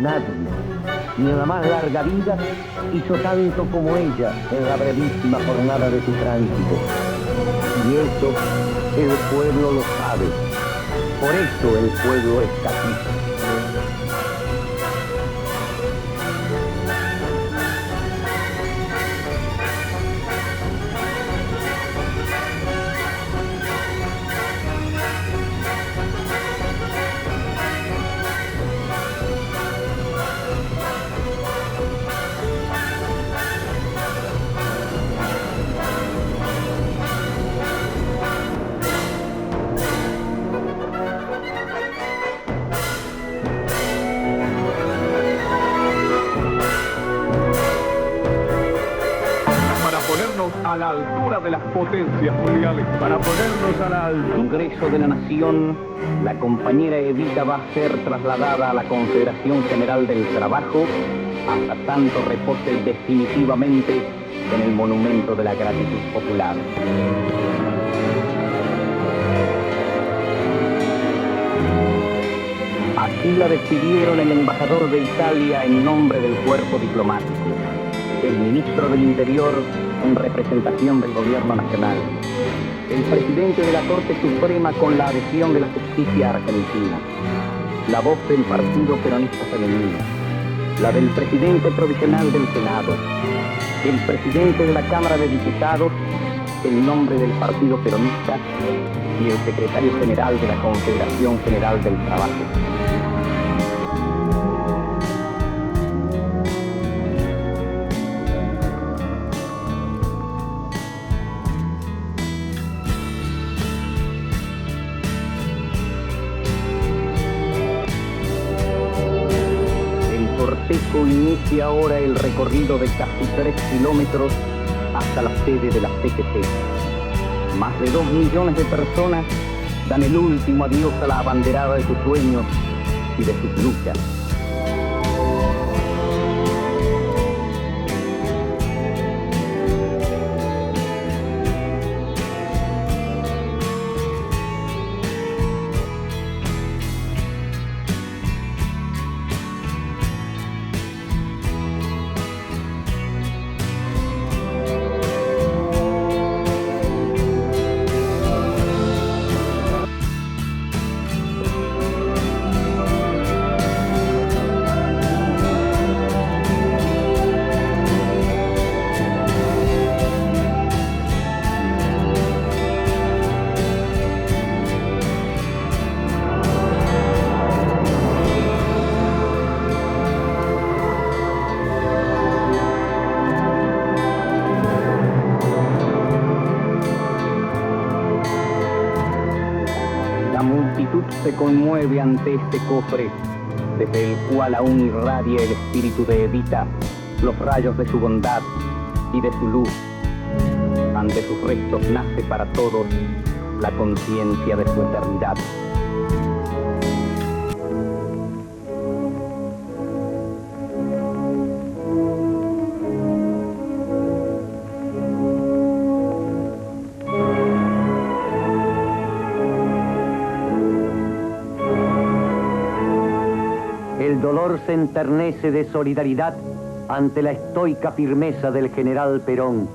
Nadie, ni en la más larga vida, hizo tanto como ella en la brevísima jornada de su tránsito. Y eso el pueblo lo sabe. Por eso el pueblo está aquí. A la altura de las potencias mundiales. Para ponernos a la altura. Congreso de la Nación, la compañera Evita va a ser trasladada a la Confederación General del Trabajo hasta tanto repose definitivamente en el monumento de la gratitud popular. Aquí la despidieron el embajador de Italia en nombre del cuerpo diplomático, el ministro del Interior en representación del gobierno nacional, el presidente de la Corte Suprema con la adhesión de la justicia argentina, la voz del Partido Peronista Femenino, la del presidente provisional del Senado, el presidente de la Cámara de Diputados en nombre del Partido Peronista y el secretario general de la Confederación General del Trabajo. Inicia ahora el recorrido de casi 3 kilómetros hasta la sede de la CGT. Más de 2 millones de personas dan el último adiós a la abanderada de sus sueños y de sus luchas. se conmueve ante este cofre, desde el cual aún irradia el espíritu de Evita los rayos de su bondad y de su luz. Ante sus restos nace para todos la conciencia de su eternidad. El dolor se enternece de solidaridad ante la estoica firmeza del general Perón,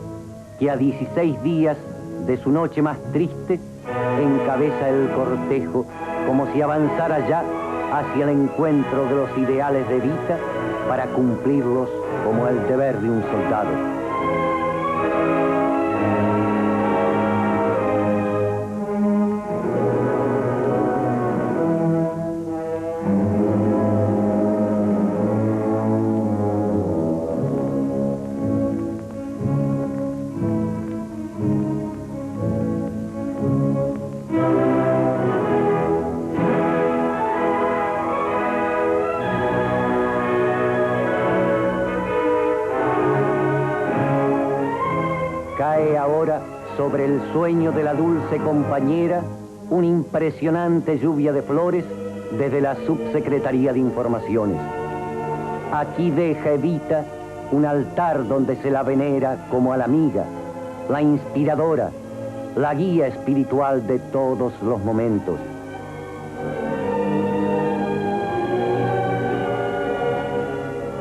que a 16 días de su noche más triste encabeza el cortejo como si avanzara ya hacia el encuentro de los ideales de Evita para cumplirlos como el deber de un soldado. Cae ahora sobre el sueño de la dulce compañera una impresionante lluvia de flores desde la Subsecretaría de Informaciones. Aquí deja Evita un altar donde se la venera como a la amiga, la inspiradora, la guía espiritual de todos los momentos.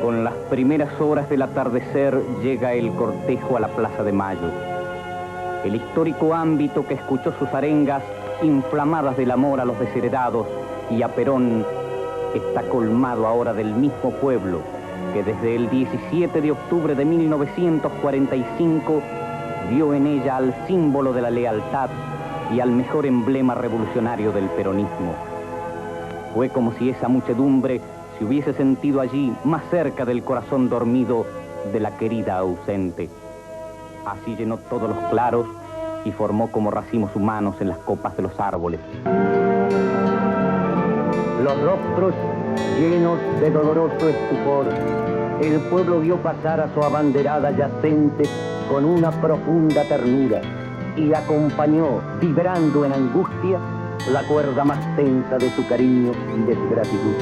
Con las primeras horas del atardecer llega el cortejo a la Plaza de Mayo. El histórico ámbito que escuchó sus arengas inflamadas del amor a los desheredados y a Perón está colmado ahora del mismo pueblo que desde el 17 de octubre de 1945 vio en ella al símbolo de la lealtad y al mejor emblema revolucionario del peronismo. Fue como si esa muchedumbre se hubiese sentido allí más cerca del corazón dormido de la querida ausente. Así llenó todos los claros y formó como racimos humanos en las copas de los árboles. Los rostros llenos de doloroso estupor, el pueblo vio pasar a su abanderada yacente con una profunda ternura y acompañó, vibrando en angustia, la cuerda más tensa de su cariño y de su gratitud.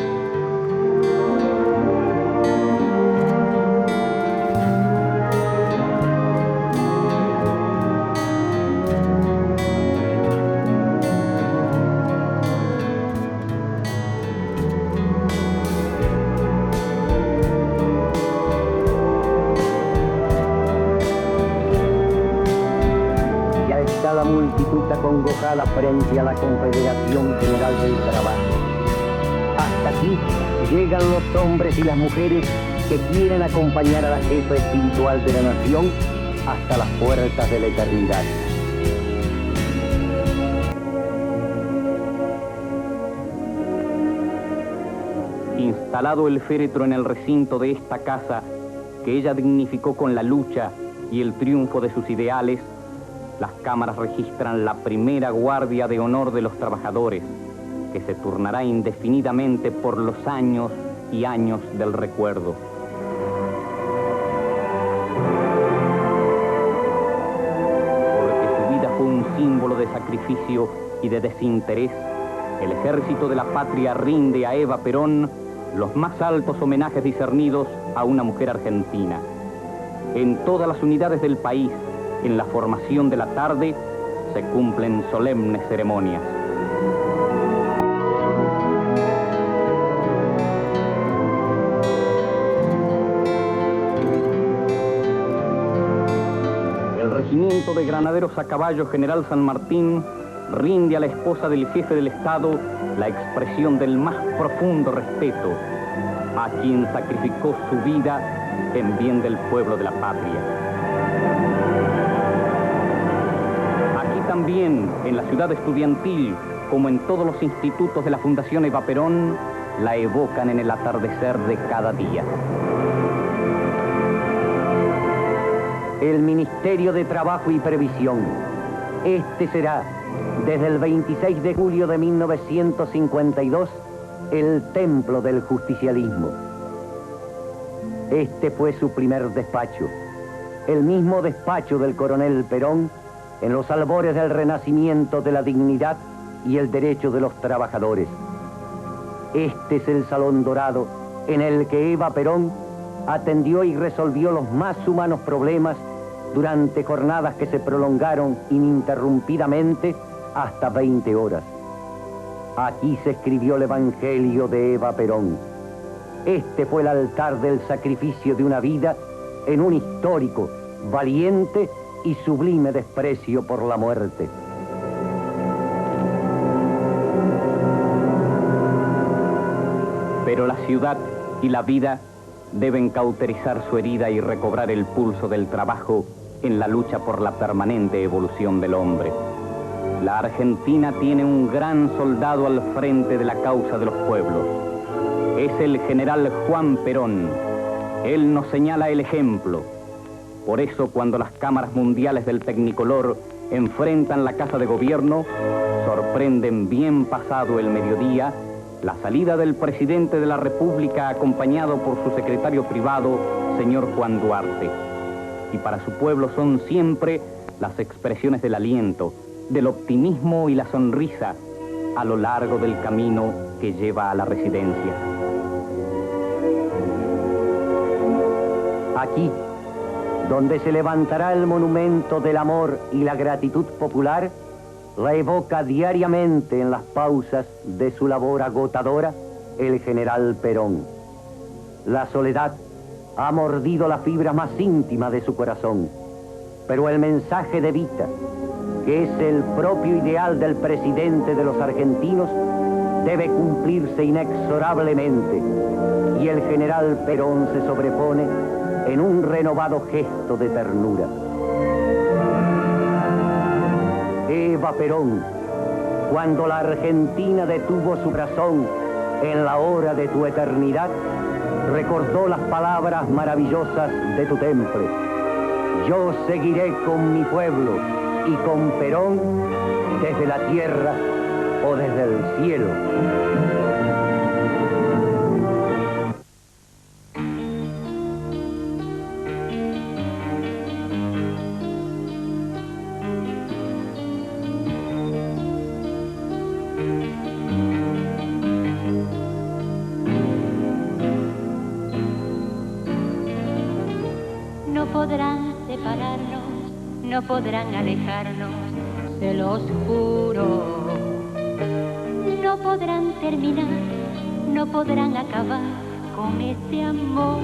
La multitud acongojada frente a la Confederación General del Trabajo. Hasta aquí llegan los hombres y las mujeres que quieren acompañar a la jefa espiritual de la nación hasta las puertas de la eternidad. Instalado el féretro en el recinto de esta casa que ella dignificó con la lucha y el triunfo de sus ideales, las cámaras registran la primera guardia de honor de los trabajadores, que se turnará indefinidamente por los años y años del recuerdo. Porque su vida fue un símbolo de sacrificio y de desinterés, el ejército de la patria rinde a Eva Perón los más altos homenajes discernidos a una mujer argentina. En todas las unidades del país, en la formación de la tarde, se cumplen solemnes ceremonias. El regimiento de granaderos a caballo General San Martín rinde a la esposa del jefe del Estado la expresión del más profundo respeto, a quien sacrificó su vida en bien del pueblo de la patria. También en la ciudad estudiantil, como en todos los institutos de la Fundación Eva Perón, la evocan en el atardecer de cada día. El Ministerio de Trabajo y Previsión. Este será desde el 26 de julio de 1952, el templo del justicialismo. Este fue su primer despacho, el mismo despacho del coronel Perón en los albores del renacimiento de la dignidad y el derecho de los trabajadores. Este es el Salón Dorado en el que Eva Perón atendió y resolvió los más humanos problemas durante jornadas que se prolongaron ininterrumpidamente hasta 20 horas. Aquí se escribió el Evangelio de Eva Perón. Este fue el altar del sacrificio de una vida en un histórico, valiente y sublime desprecio por la muerte. Pero la ciudad y la vida deben cauterizar su herida y recobrar el pulso del trabajo en la lucha por la permanente evolución del hombre. La Argentina tiene un gran soldado al frente de la causa de los pueblos. Es el general Juan Perón. Él nos señala el ejemplo. Por eso, cuando las cámaras mundiales del Tecnicolor enfrentan la Casa de Gobierno, sorprenden bien pasado el mediodía la salida del presidente de la República acompañado por su secretario privado, señor Juan Duarte. Y para su pueblo son siempre las expresiones del aliento, del optimismo y la sonrisa a lo largo del camino que lleva a la residencia. Aquí, donde se levantará el monumento del amor y la gratitud popular, la evoca diariamente en las pausas de su labor agotadora el general Perón. La soledad ha mordido la fibra más íntima de su corazón, pero el mensaje de Evita, que es el propio ideal del presidente de los argentinos, debe cumplirse inexorablemente, y el general Perón se sobrepone en un renovado gesto de ternura. Eva Perón, cuando la Argentina detuvo su corazón en la hora de tu eternidad, recordó las palabras maravillosas de tu temple. Yo seguiré con mi pueblo y con Perón desde la tierra o desde el cielo. No podrán separarnos, no podrán alejarnos, se los juro. No podrán terminar, no podrán acabar con este amor.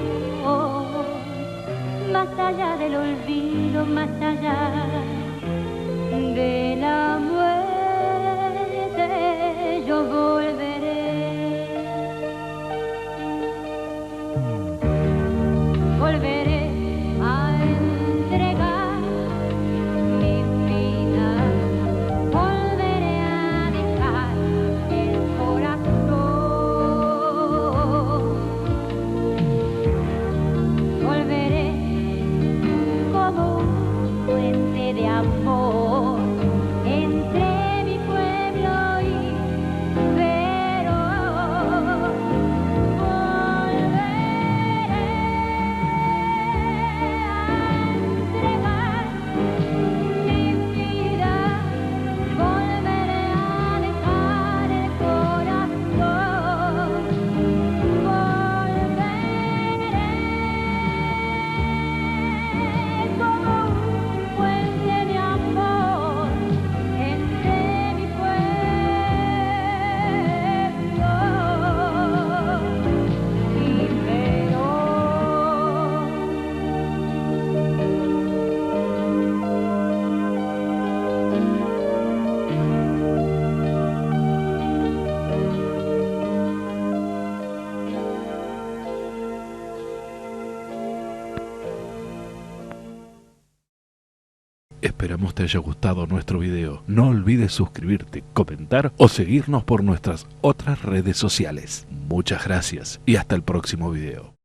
Más allá del olvido, más allá de la muerte, yo volveré. Volveré a entregar mi vida, volveré a dejar el corazón, volveré como un puente de amor entre mi pueblo y Perón. Esperamos te haya gustado nuestro video. No olvides suscribirte, comentar o seguirnos por nuestras otras redes sociales. Muchas gracias y hasta el próximo video.